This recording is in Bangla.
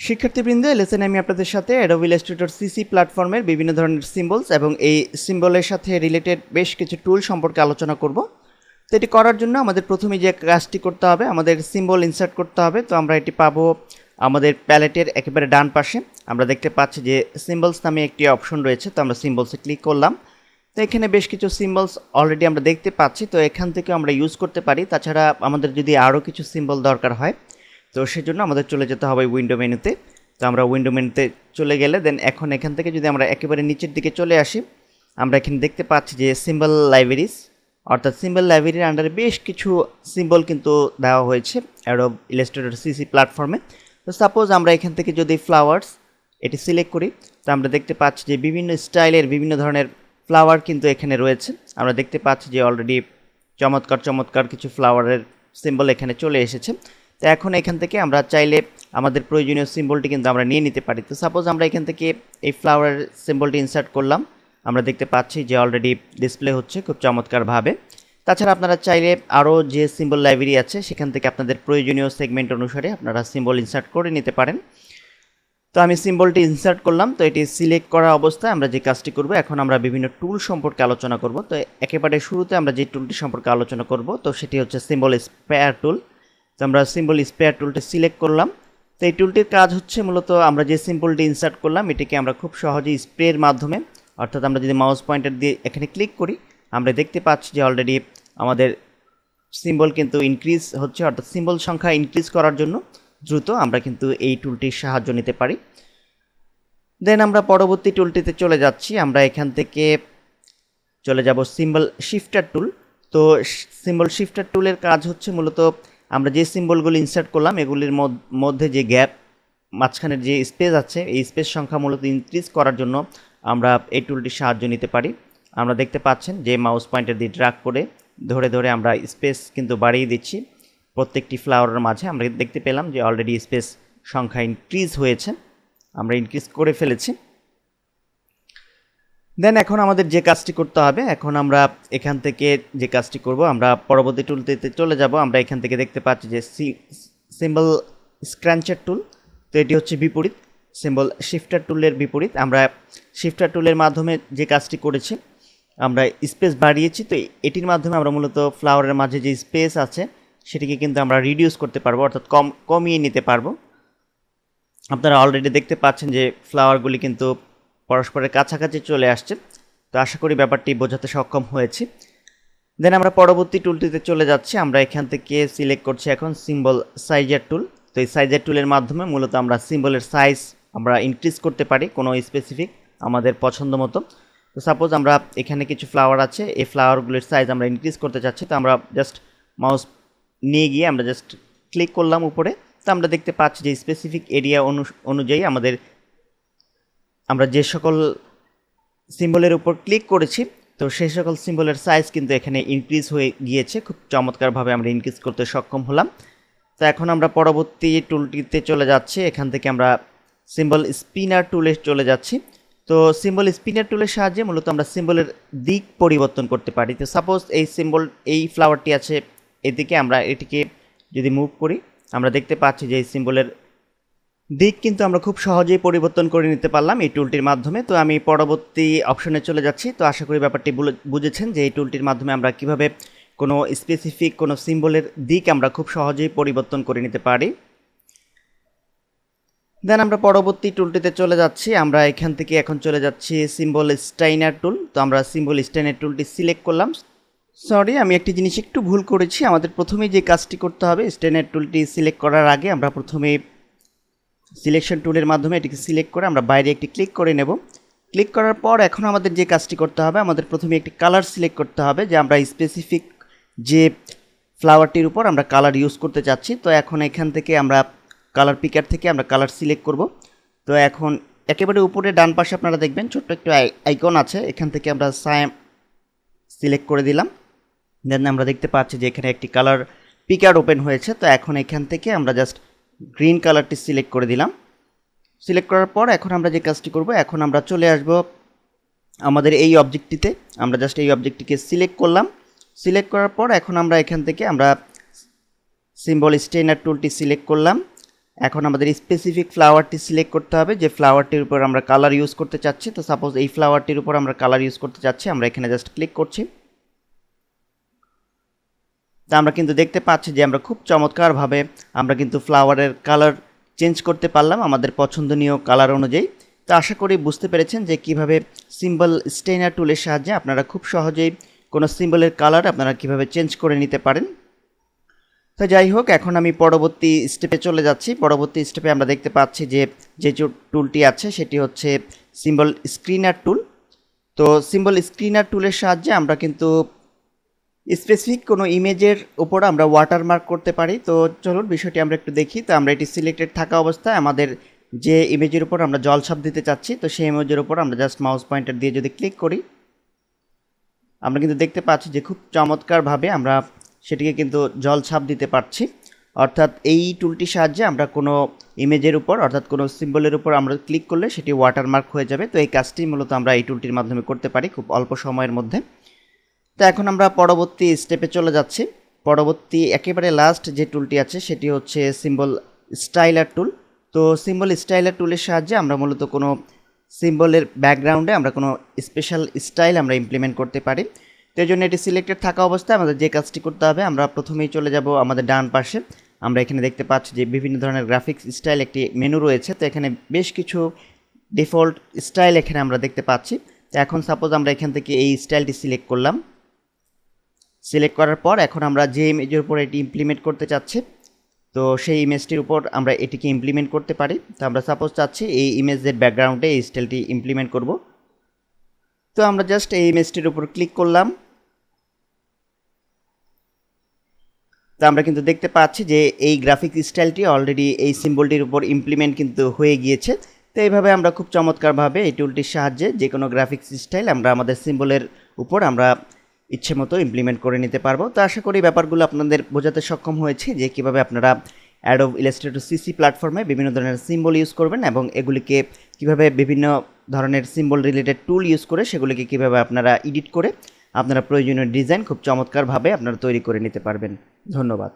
শিক্ষার্থীবৃন্দ, লেসনে আমি আপনাদের সাথে অ্যাডোবি ইলাস্ট্রেটর সিসি প্ল্যাটফর্মের বিভিন্ন ধরনের সিম্বলস এবং এই সিম্বলের সাথে রিলেটেড বেশ কিছু টুল সম্পর্কে আলোচনা করব। তো এটি করার জন্য আমাদের প্রথমে যে কাজটি করতে হবে, আমাদের সিম্বল ইনসার্ট করতে হবে। তো আমরা এটি পাবো আমাদের প্যালেটের একেবারে ডান পাশে। আমরা দেখতে পাচ্ছি যে সিম্বলস নামে একটি অপশন রয়েছে, তো আমরা সিম্বলসে ক্লিক করলাম। তো এখানে বেশ কিছু সিম্বলস অলরেডি আমরা দেখতে পাচ্ছি, তো এখান থেকে আমরা ইউজ করতে পারি। তাছাড়া আমাদের যদি আরও কিছু সিম্বল দরকার হয়, তো সেজন্য আমাদের চলে যেতে হবে উইন্ডো মেনুতে। তো আমরা উইন্ডো মেনুতে চলে গেলে দেন এখন এখান থেকে যদি আমরা একেবারে নিচের দিকে চলে আসি, আমরা এখানে দেখতে পাচ্ছি যে সিম্বল লাইব্রেরিজ, অর্থাৎ সিম্বল লাইব্রেরির আন্ডারে বেশ কিছু সিম্বল কিন্তু দেওয়া হয়েছে অ্যাডোব ইলাস্ট্রেটর সিসি প্ল্যাটফর্মে। তো সাপোজ আমরা এখান থেকে যদি ফ্লাওয়ার্স এটি সিলেক্ট করি, তো আমরা দেখতে পাচ্ছি যে বিভিন্ন স্টাইলের বিভিন্ন ধরনের ফ্লাওয়ার কিন্তু এখানে রয়েছে। আমরা দেখতে পাচ্ছি যে অলরেডি চমৎকার চমৎকার কিছু ফ্লাওয়ারের সিম্বল এখানে চলে এসেছে। তো এখন এখান থেকে আমরা চাইলে আমাদের প্রয়োজনীয় সিম্বলটি কিন্তু আমরা নিয়ে নিতে পারি। তো সাপোজ আমরা এখান থেকে এই ফ্লাওয়ার সিম্বলটি ইনসার্ট করলাম, আমরা দেখতে পাচ্ছি যে অলরেডি ডিসপ্লে হচ্ছে খুব চমৎকারভাবে। তাছাড়া আপনারা চাইলে আরও যে সিম্বল লাইব্রেরি আছে সেখান থেকে আপনাদের প্রয়োজনীয় সেগমেন্ট অনুসারে আপনারা সিম্বল ইনসার্ট করে নিতে পারেন। তো আমি সিম্বলটি ইনসার্ট করলাম। তো এটি সিলেক্ট করা অবস্থায় আমরা যে কাজটি করব, এখন আমরা বিভিন্ন টুল সম্পর্কে আলোচনা করব। তো একেবারে শুরুতে আমরা যে টুলটি সম্পর্কে আলোচনা করব, তো সেটি হচ্ছে সিম্বল স্পেয়ার টুল। তো আমরা সিম্বল স্পেয়ার টুলটি সিলেক্ট করলাম। তো এই টুলটির কাজ হচ্ছে মূলত আমরা যে সিম্বলটি ইনসার্ট করলাম এটিকে আমরা খুব সহজেই স্প্রের মাধ্যমে, অর্থাৎ আমরা যদি মাউস পয়েন্টার দিয়ে এখানে ক্লিক করি, আমরা দেখতে পাচ্ছি যে অলরেডি আমাদের সিম্বল কিন্তু ইনক্রিজ হচ্ছে, অর্থাৎ সিম্বল সংখ্যা ইনক্রিজ করার জন্য দ্রুত আমরা কিন্তু এই টুলটির সাহায্য নিতে পারি। দেন আমরা পরবর্তী টুলটিতে চলে যাচ্ছি। আমরা এখান থেকে চলে যাব সিম্বল শিফটার টুল। তো সিম্বল শিফটার টুলের কাজ হচ্ছে মূলত আমরা যে সিম্বলগুলো ইনসার্ট করলাম এগুলির মধ্যে যে গ্যাপ, মাঝখানের যে স্পেস আছে, এই স্পেস সংখ্যা মূলত ইনক্রিজ করার জন্য আমরা এই টুলটির সাহায্য নিতে পারি। আমরা দেখতে পাচ্ছেন যে মাউস পয়েন্টার দিয়ে ড্র্যাগ করে ধরে ধরে আমরা স্পেস কিন্তু বাড়িয়ে দিচ্ছি প্রত্যেকটি ফ্লাওয়ারের মাঝে। আমরা দেখতে পেলাম যে অলরেডি স্পেস সংখ্যা ইনক্রিজ হয়েছে, আমরা ইনক্রিজ করে ফেলেছি। দেন এখন আমাদের যে কাজটি করতে হবে, এখন আমরা এখান থেকে যে কাজটি করব, আমরা পরবর্তী টুলটিতে চলে যাব। আমরা এখান থেকে দেখতে পাচ্ছি যে সিম্বল স্ক্র্যাঞ্চার টুল। তো এটি হচ্ছে বিপরীত, সিম্বল শিফটার টুলের বিপরীত। আমরা শিফটার টুলের মাধ্যমে যে কাজটি করেছি, আমরা স্পেস বাড়িয়েছি। তো এটির মাধ্যমে আমরা মূলত ফ্লাওয়ারের মাঝে যে স্পেস আছে সেটিকে কিন্তু আমরা রিডিউস করতে পারবো, অর্থাৎ কমিয়ে নিতে পারবো। আপনারা অলরেডি দেখতে পাচ্ছেন যে ফ্লাওয়ারগুলি কিন্তু পরস্পরের কাছাকাছি চলে আসছে। তো আশা করি ব্যাপারটি বোঝাতে সক্ষম হয়েছি। দেন আমরা পরবর্তী টুলটিতে চলে যাচ্ছি। আমরা এখান থেকে সিলেক্ট করছি এখন সিম্বল সাইজার টুল। তো এই সাইজার টুলের মাধ্যমে মূলত আমরা সিম্বলের সাইজ আমরা ইনক্রিজ করতে পারি কোনো স্পেসিফিক আমাদের পছন্দ মতো। তো সাপোজ আমরা এখানে কিছু ফ্লাওয়ার আছে, এই ফ্লাওয়ারগুলির সাইজ আমরা ইনক্রিজ করতে চাচ্ছি। তো আমরা জাস্ট মাউস নিয়ে গিয়ে আমরা জাস্ট ক্লিক করলাম উপরে। তো আমরা দেখতে পাচ্ছি যে স্পেসিফিক এরিয়া অনুযায়ী আমরা যে সকল সিম্বলের উপর ক্লিক করেছি, তো সেই সকল সিম্বলের সাইজ কিন্তু এখানে ইনক্রিজ হয়ে গিয়েছে। খুব চমৎকারভাবে আমরা ইনক্রিজ করতে সক্ষম হলাম। তো এখন আমরা পরবর্তী টুলটিতে চলে যাচ্ছি। এখান থেকে আমরা সিম্বল স্পিনার টুলে চলে যাচ্ছি। তো সিম্বল স্পিনার টুলের সাহায্যে মূলত আমরা সিম্বলের দিক পরিবর্তন করতে পারি। তো সাপোজ এই ফ্লাওয়ারটি আছে এদিকে, আমরা এটিকে যদি মুভ করি, আমরা দেখতে পাচ্ছি যে এই সিম্বলের দিক কিন্তু আমরা খুব সহজেই পরিবর্তন করে নিতে পারলাম এই টুলটির মাধ্যমে। তো আমি পরবর্তী অপশনে চলে যাচ্ছি। তো আশা করি ব্যাপারটি বুঝেছেন যে এই টুলটির মাধ্যমে আমরা কিভাবে কোনো স্পেসিফিক কোনো সিম্বলের দিক আমরা খুব সহজেই পরিবর্তন করে নিতে পারি। দেন আমরা পরবর্তী টুলটিতে চলে যাচ্ছি। আমরা এখান থেকে এখন চলে যাচ্ছি সিম্বল স্টাইনার টুল। তো আমরা সিম্বল স্টাইনার টুলটি সিলেক্ট করলাম। সরি, আমি একটি জিনিস একটু ভুল করেছি। আমাদের প্রথমেই যে কাজটি করতে হবে, স্টাইনার টুলটি সিলেক্ট করার আগে আমরা প্রথমে সিলেকশন টুলের মাধ্যমে এটিকে সিলেক্ট করে আমরা বাইরে একটি ক্লিক করে নেব। ক্লিক করার পর এখন আমাদের যে কাজটি করতে হবে, আমাদের প্রথমে একটি কালার সিলেক্ট করতে হবে যে আমরা স্পেসিফিক যে ফ্লাওয়ারটির উপর আমরা কালার ইউজ করতে চাচ্ছি। তো এখন এখান থেকে আমরা কালার পিকার থেকে আমরা কালার সিলেক্ট করব। তো এখন একেবারে উপরে ডান পাশে আপনারা দেখবেন ছোট্ট একটু আইকন আছে, এখান থেকে আমরা সায়াম সিলেক্ট করে দিলাম। দেন আমরা দেখতে পাচ্ছি যে এখানে একটি কালার পিকার ওপেন হয়েছে। তো এখন এখান থেকে আমরা জাস্ট গ্রিন কালারটি সিলেক্ট করে দিলাম। সিলেক্ট করার পর এখন আমরা যে কাজটি করব, এখন আমরা চলে আসব আমাদের এই অবজেক্টটিতে। আমরা জাস্ট এই অবজেক্টটিকে সিলেক্ট করলাম। সিলেক্ট করার পর এখন আমরা এখান থেকে আমরা সিম্বল স্টেইনার টুলটি সিলেক্ট করলাম। এখন আমাদের স্পেসিফিক ফ্লাওয়ারটি সিলেক্ট করতে হবে, যে ফ্লাওয়ারটির উপর আমরা কালার ইউজ করতে চাচ্ছি। তো সাপোজ এই ফ্লাওয়ারটির উপর আমরা কালার ইউজ করতে চাচ্ছি, আমরা এখানে জাস্ট ক্লিক করছি। তা আমরা কিন্তু দেখতে পাচ্ছি যে আমরা খুব চমৎকারভাবে আমরা কিন্তু ফ্লাওয়ারের কালার চেঞ্জ করতে পারলাম আমাদের পছন্দনীয় কালার অনুযায়ী। তো আশা করি বুঝতে পেরেছেন যে কিভাবে সিম্বল স্টেইনার টুলের সাহায্যে আপনারা খুব সহজেই কোনো সিম্বলের কালার আপনারা কিভাবে চেঞ্জ করে নিতে পারেন। তো যাই হোক, এখন আমি পরবর্তী স্টেপে চলে যাচ্ছি। পরবর্তী স্টেপে আমরা দেখতে পাচ্ছি যে যে টুলটি আছে সেটি হচ্ছে সিম্বল স্ক্রিনার টুল। তো সিম্বল স্ক্রিনার টুলের সাহায্যে আমরা কিন্তু স্পেসিফিক কোনো ইমেজের উপর আমরা ওয়াটারমার্ক করতে পারি। তো চলুন বিষয়টি আমরা একটু দেখি। তো আমরা এটি সিলেক্টেড থাকা অবস্থায় আমাদের যে ইমেজের উপর আমরা জলছাপ দিতে চাচ্ছি, তো সেই ইমেজের উপর আমরা জাস্ট মাউস পয়েন্টার দিয়ে যদি ক্লিক করি, আমরা কিন্তু দেখতে পাচ্ছি যে খুব চমৎকারভাবে আমরা সেটিকে কিন্তু জলছাপ দিতে পারছি। অর্থাৎ এই টুলটির সাহায্যে আমরা কোনো ইমেজের উপর অর্থাৎ কোনো সিম্বলের উপর আমরা ক্লিক করলে সেটি ওয়াটারমার্ক হয়ে যাবে। তো এই কাজটি মূলত আমরা এই টুলটির মাধ্যমে করতে পারি খুব অল্প সময়ের মধ্যে। তো এখন আমরা পরবর্তী স্টেপে চলে যাচ্ছি। পরবর্তী একেবারে লাস্ট যে টুলটি আছে সেটি হচ্ছে সিম্বল স্টাইলার টুল। তো সিম্বল স্টাইলার টুলের সাহায্যে আমরা মূলত কোনো সিম্বলের ব্যাকগ্রাউন্ডে আমরা কোনো স্পেশাল স্টাইল আমরা ইমপ্লিমেন্ট করতে পারি। তো এই জন্য এটি সিলেক্টেড থাকা অবস্থায় আমাদের যে কাজটি করতে হবে, আমরা প্রথমেই চলে যাব আমাদের ডান পাশে। আমরা এখানে দেখতে পাচ্ছি যে বিভিন্ন ধরনের গ্রাফিক্স স্টাইল একটি মেনু রয়েছে। তো এখানে বেশ কিছু ডিফল্ট স্টাইল এখানে আমরা দেখতে পাচ্ছি। তো এখন সাপোজ আমরা এখান থেকে এই স্টাইলটি সিলেক্ট করলাম। সিলেক্ট করার পর এখন আমরা যে ইমেজের উপর এটি ইমপ্লিমেন্ট করতে চাচ্ছি, তো সেই ইমেজটির উপর আমরা এটিকে ইমপ্লিমেন্ট করতে পারি। তো আমরা সাপোজ চাচ্ছি এই ইমেজের ব্যাকগ্রাউন্ডে এই স্টাইলটি ইমপ্লিমেন্ট করব। তো আমরা জাস্ট এই ইমেজটির উপর ক্লিক করলাম। তো আমরা কিন্তু দেখতে পাচ্ছি যে এই গ্রাফিক স্টাইলটি অলরেডি এই সিম্বলটির উপর ইমপ্লিমেন্ট কিন্তু হয়ে গিয়েছে। তো এইভাবে আমরা খুব চমৎকারভাবে এই টুলটির সাহায্যে যে কোনো গ্রাফিক্স স্টাইল আমরা আমাদের সিম্বলের উপর আমরা ইচ্ছে মতো ইমপ্লিমেন্ট করে নিতে পারবো। তো আশা করি ব্যাপারগুলো আপনাদের বোঝাতে সক্ষম হয়েছে যে কীভাবে আপনারা অ্যাডোব ইলাস্ট্রেটর সিসি প্ল্যাটফর্মে বিভিন্ন ধরনের সিম্বল ইউজ করবেন এবং এগুলিকে কীভাবে বিভিন্ন ধরনের সিম্বল রিলেটেড টুল ইউজ করে সেগুলিকে কীভাবে আপনারা এডিট করে আপনারা প্রয়োজনীয় ডিজাইন খুব চমৎকারভাবে আপনারা তৈরি করে নিতে পারবেন। ধন্যবাদ।